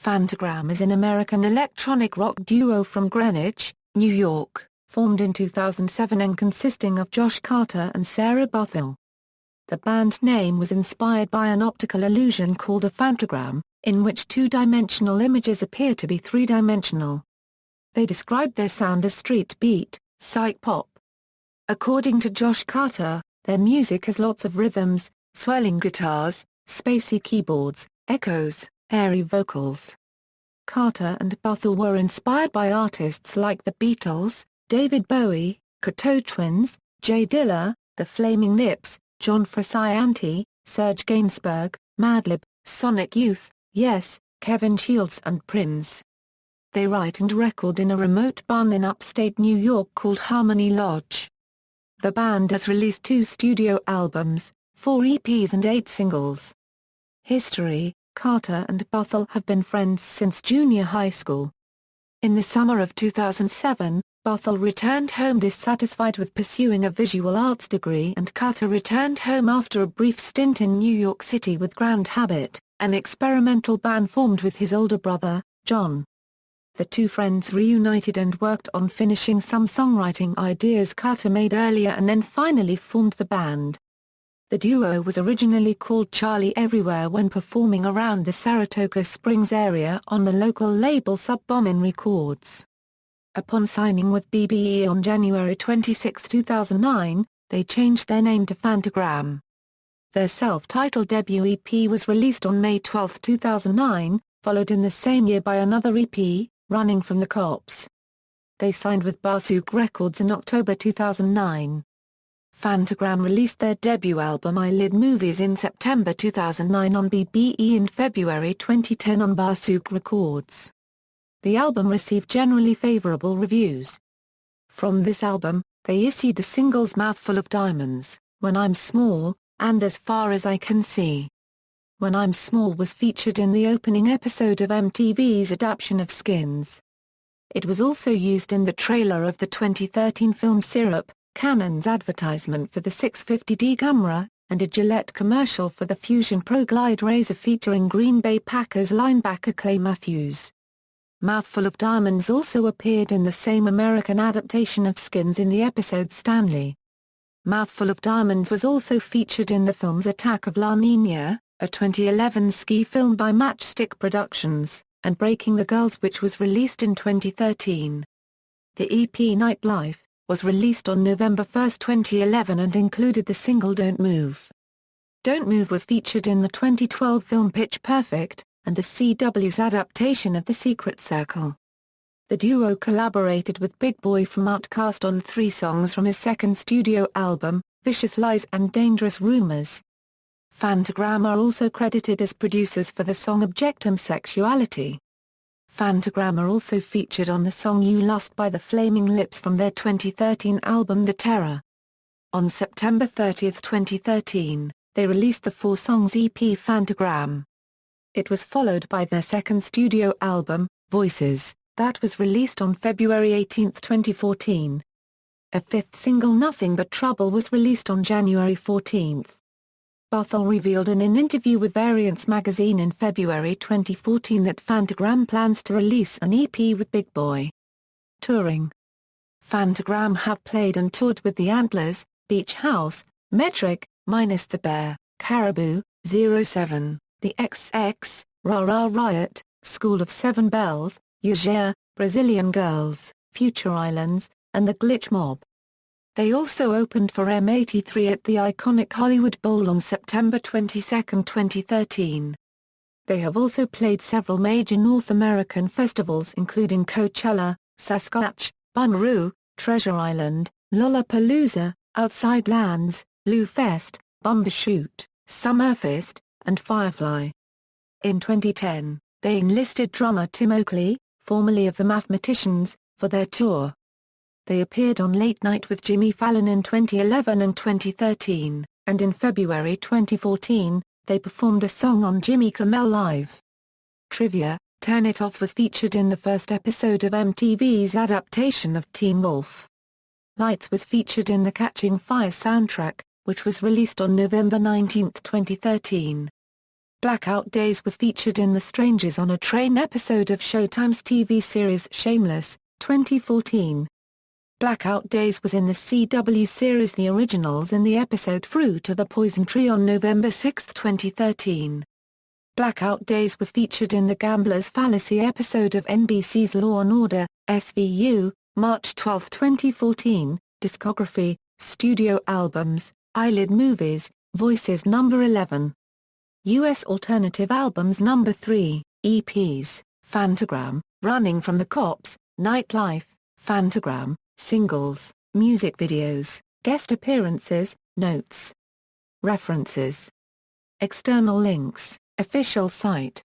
Phantogram is an American electronic rock duo from Greenwich, New York, formed in 2007 and consisting of Josh Carter and Sarah Barthel. The band name was inspired by an optical illusion called a phantogram, in which two-dimensional images appear to be three-dimensional. They described their sound as street beat, psych pop. According to Josh Carter, their music has lots of rhythms, swirling guitars, spacey keyboards, echoes, airy vocals. Carter and Barthel were inspired by artists like the Beatles, David Bowie, Cocteau Twins, Dilla, The Flaming Lips, John Frusciante, Serge Gainsbourg, Madlib, Sonic Youth, Yes, Kevin Shields and Prince. They write and record in a remote barn in upstate New York called Harmony Lodge. The band has released 2 studio albums, 4 EPs and 8 singles. History: Carter and Barthel have been friends since junior high school. In the summer of 2007, Barthel returned home dissatisfied with pursuing a visual arts degree and Carter returned home after a brief stint in New York City with Grand Habit, an experimental band formed with his older brother, John. The two friends reunited and worked on finishing some songwriting ideas Carter made earlier and then finally formed the band. The duo was originally called Charlie Everywhere when performing around the Saratoga Springs area on the local label Sub-Bombin Records. Upon signing with BBE on January 26, 2009, they changed their name to Phantogram. Their self-titled debut EP was released on May 12, 2009, followed in the same year by another EP, Running from the Cops. They signed with Barsuk Records in October 2009. Phantogram released their debut album Eyelid Movies in September 2009 on BBE and February 2010 on Barsuk Records. The album received generally favorable reviews. From this album, they issued the singles Mouthful of Diamonds, When I'm Small, and As Far as I Can See. When I'm Small was featured in the opening episode of MTV's adaptation of Skins. It was also used in the trailer of the 2013 film Syrup, Canon's advertisement for the 650D camera, and a Gillette commercial for the Fusion Pro Glide razor featuring Green Bay Packers linebacker Clay Matthews. Mouthful of Diamonds also appeared in the same American adaptation of Skins in the episode Stanley. Mouthful of Diamonds was also featured in the films Attack of La Niña, a 2011 ski film by Matchstick Productions, and Breaking the Girls which was released in 2013. The EP Nightlife was released on November 1, 2011 and included the single Don't Move. Don't Move was featured in the 2012 film Pitch Perfect, and the CW's adaptation of The Secret Circle. The duo collaborated with Big Boy from Outkast on 3 songs from his second studio album, Vicious Lies and Dangerous Rumors. Phantogram are also credited as producers for the song Objectum Sexuality. Phantogram are also featured on the song You Lust by the Flaming Lips from their 2013 album The Terror. On September 30, 2013, they released the 4 songs EP Phantogram. It was followed by their second studio album, Voices, that was released on February 18, 2014. A 5th single Nothing But Trouble was released on January 14. Barthel revealed in an interview with Variance magazine in February 2014 that Phantogram plans to release an EP with Big Boy. Touring. Phantogram have played and toured with the Antlers, Beach House, Metric, Minus the Bear, Caribou, 07, the XX, Ra Ra Riot, School of Seven Bells, Yajir, Brazilian Girls, Future Islands, and the Glitch Mob. They also opened for M83 at the iconic Hollywood Bowl on September 22, 2013. They have also played several major North American festivals including Coachella, Saskatchewan, Bonnaroo, Treasure Island, Lollapalooza, Outside Lands, Lou Fest, Bumbershoot, Summerfest, and Firefly. In 2010, they enlisted drummer Tim Oakley, formerly of the Mathematicians, for their tour. They appeared on Late Night with Jimmy Fallon in 2011 and 2013, and in February 2014, they performed a song on Jimmy Kimmel Live. Trivia: Turn It Off was featured in the first episode of MTV's adaptation of Teen Wolf. Lights was featured in the Catching Fire soundtrack, which was released on November 19, 2013. Blackout Days was featured in the Strangers on a Train episode of Showtime's TV series Shameless, 2014. Blackout Days was in the CW series The Originals in the episode Fruit of the Poison Tree on November 6, 2013. Blackout Days was featured in the Gambler's Fallacy episode of NBC's Law & Order, SVU, March 12, 2014. Discography, studio albums, Eyelid Movies, Voices No. 11. U.S. Alternative Albums No. 3, EPs, Phantogram, Running from the Cops, Nightlife, Phantogram, Singles, Music Videos, Guest Appearances, Notes. References. External links, Official site.